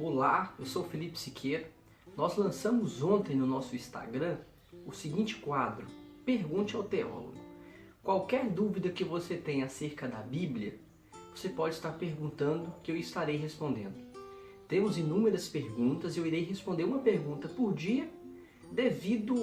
Olá, eu sou o Felipe Siqueira. Nós lançamos ontem no nosso Instagram o seguinte quadro: Pergunte ao Teólogo. Qualquer dúvida que você tenha acerca da Bíblia, você pode estar perguntando que eu estarei respondendo. Temos inúmeras perguntas e eu irei responder uma pergunta por dia devido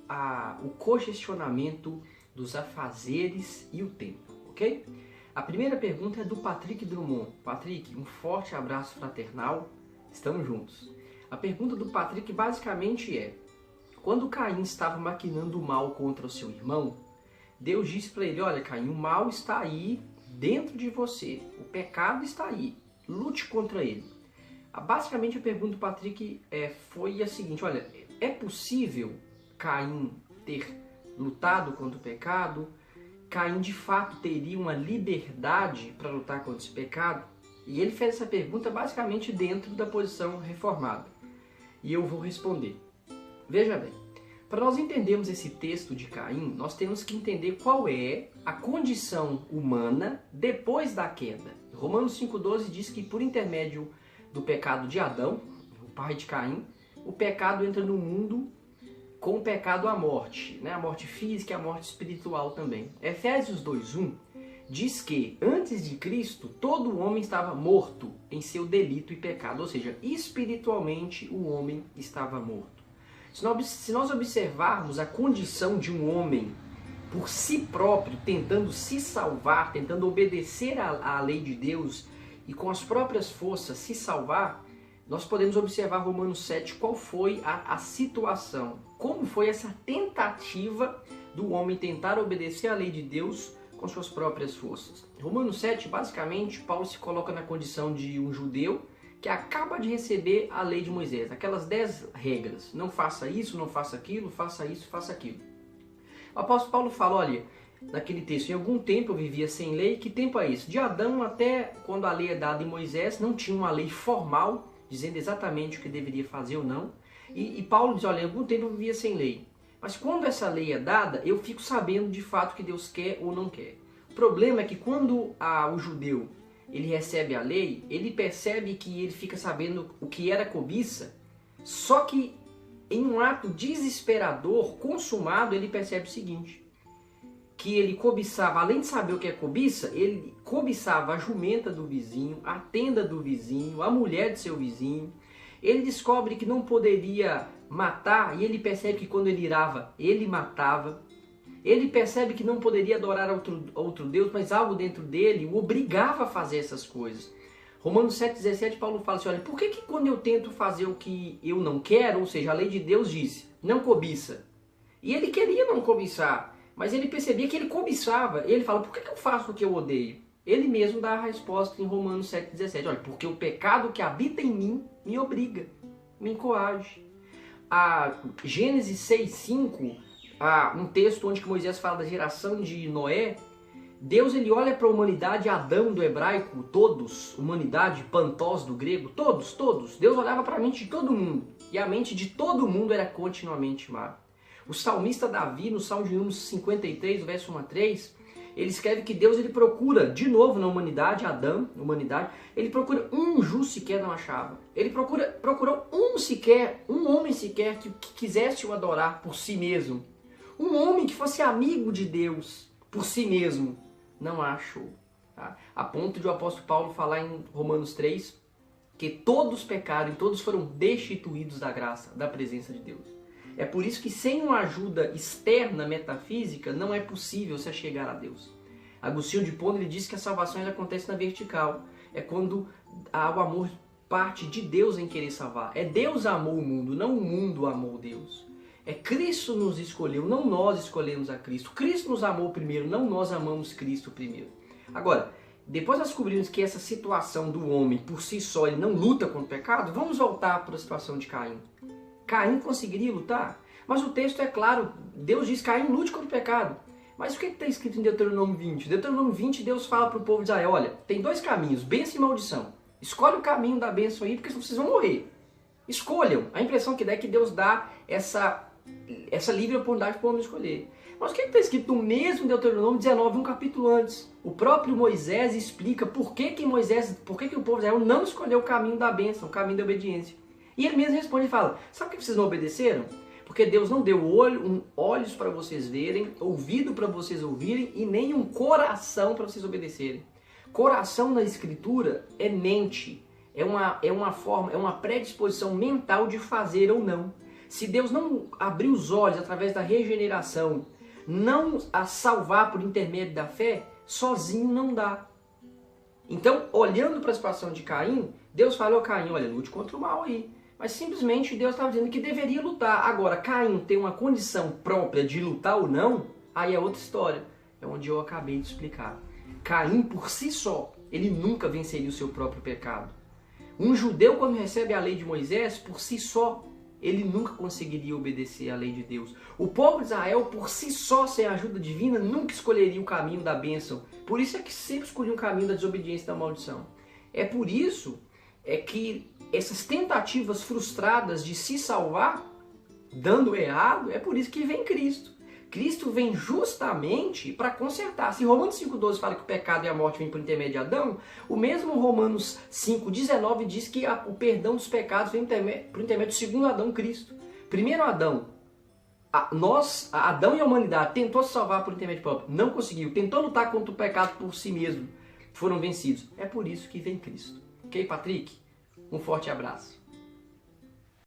ao congestionamento dos afazeres e o tempo, ok? A primeira pergunta é do Patrick Drummond. Patrick, um forte abraço fraternal, estamos juntos. A pergunta do Patrick basicamente é: quando Caim estava maquinando o mal contra o seu irmão, Deus disse para ele: olha Caim, o mal está aí dentro de você, o pecado está aí, lute contra ele. Basicamente a pergunta do Patrick foi a seguinte: olha, é possível Caim ter lutado contra o pecado? Caim de fato teria uma liberdade para lutar contra esse pecado? E ele fez essa pergunta basicamente dentro da posição reformada. E eu vou responder. Veja bem, para nós entendermos esse texto de Caim, nós temos que entender qual é a condição humana depois da queda. Romanos 5,12 diz que por intermédio do pecado de Adão, o pai de Caim, o pecado entra no mundo com o pecado à morte, né? A morte física e a morte espiritual também. Efésios 2,1 diz que antes de Cristo todo homem estava morto em seu delito e pecado, ou seja, espiritualmente o homem estava morto. Se nós observarmos a condição de um homem por si próprio, tentando se salvar, tentando obedecer à lei de Deus e com as próprias forças se salvar, nós podemos observar Romanos 7, qual foi a situação, como foi essa tentativa do homem tentar obedecer à lei de Deus com suas próprias forças. Romanos 7, basicamente, Paulo se coloca na condição de um judeu que acaba de receber a lei de Moisés, aquelas 10 regras: não faça isso, não faça aquilo, faça isso, faça aquilo. O apóstolo Paulo fala, olha, naquele texto: em algum tempo eu vivia sem lei. Que tempo é isso? De Adão até quando a lei é dada em Moisés, não tinha uma lei formal dizendo exatamente o que deveria fazer ou não. E Paulo diz, olha, em algum tempo eu vivia sem lei. Mas quando essa lei é dada, eu fico sabendo de fato o que Deus quer ou não quer. O problema é que quando o judeu ele recebe a lei, ele percebe que ele fica sabendo o que era cobiça, só que em um ato desesperador, consumado, ele percebe o seguinte: que ele cobiçava, além de saber o que é cobiça, ele cobiçava a jumenta do vizinho, a tenda do vizinho, a mulher de seu vizinho. Ele descobre que não poderia matar e ele percebe que quando ele irava, ele matava. Ele percebe que não poderia adorar outro Deus, mas algo dentro dele o obrigava a fazer essas coisas. Romanos 7,17, Paulo fala assim, olha, por que quando eu tento fazer o que eu não quero, ou seja, a lei de Deus disse, não cobiça. E ele queria não cobiçar, mas ele percebia que ele cobiçava. Ele fala, por que eu faço o que eu odeio? Ele mesmo dá a resposta em Romanos 7,17. Olha, porque o pecado que habita em mim me obriga, me coage. A Gênesis 6,5, um texto onde Moisés fala da geração de Noé, Deus ele olha para a humanidade, Adão do hebraico, todos, humanidade, pantós do grego, todos. Deus olhava para a mente de todo mundo, e a mente de todo mundo era continuamente má. O salmista Davi, no Salmo de Números 53, verso 1 a 3, ele escreve que Deus ele procura, de novo na humanidade, Adão, humanidade, ele procura um justo sequer não achava. Ele procurou um homem sequer que quisesse o adorar por si mesmo. Um homem que fosse amigo de Deus por si mesmo. Não achou. Tá? A ponto de o apóstolo Paulo falar em Romanos 3 que todos pecaram e todos foram destituídos da graça, da presença de Deus. É por isso que sem uma ajuda externa metafísica não é possível se achegar a Deus. Agostinho de Hipona ele diz que a salvação ela acontece na vertical. É quando o amor parte de Deus em querer salvar. É Deus amou o mundo, não o mundo amou Deus. É Cristo nos escolheu, não nós escolhemos a Cristo. Cristo nos amou primeiro, não nós amamos Cristo primeiro. Agora, depois nós descobrimos que essa situação do homem por si só ele não luta contra o pecado, vamos voltar para a situação de Caim. Caim conseguiria lutar? Mas o texto é claro, Deus diz, Caim lute contra o pecado. Mas o que está escrito em Deuteronômio 20? Deuteronômio 20, Deus fala para o povo de Israel, olha, tem dois caminhos, bênção e maldição. Escolhe o caminho da bênção aí, porque senão vocês vão morrer. Escolham. A impressão que dá é que Deus dá essa essa livre oportunidade para o homem escolher. Mas o que está escrito no mesmo Deuteronômio 19, um capítulo antes? O próprio Moisés explica por que o povo de Israel não escolheu o caminho da bênção, o caminho da obediência. E ele mesmo responde e fala, sabe por que vocês não obedeceram? Porque Deus não deu olhos para vocês verem, ouvido para vocês ouvirem e nem um coração para vocês obedecerem. Coração na Escritura é mente, é uma forma, é uma predisposição mental de fazer ou não. Se Deus não abrir os olhos através da regeneração, não a salvar por intermédio da fé, sozinho não dá. Então, olhando para a situação de Caim, Deus falou a Caim, olha, lute contra o mal aí. Mas simplesmente Deus estava dizendo que deveria lutar. Agora, Caim tem uma condição própria de lutar ou não, aí é outra história. É onde eu acabei de explicar. Caim, por si só, ele nunca venceria o seu próprio pecado. Um judeu, quando recebe a lei de Moisés, por si só, ele nunca conseguiria obedecer à lei de Deus. O povo de Israel, por si só, sem a ajuda divina, nunca escolheria o caminho da bênção. Por isso é que sempre escolhia o caminho da desobediência e da maldição. É por isso que essas tentativas frustradas de se salvar, dando errado, é por isso que vem Cristo. Cristo vem justamente para consertar. Se Romanos 5,12 fala que o pecado e a morte vêm por intermédio de Adão, o mesmo Romanos 5,19 diz que o perdão dos pecados vem por intermédio do segundo Adão, Cristo. Primeiro Adão, Adão e a humanidade tentou se salvar por intermédio próprio, não conseguiu, tentou lutar contra o pecado por si mesmo, foram vencidos. É por isso que vem Cristo. Ok, Patrick? Um forte abraço.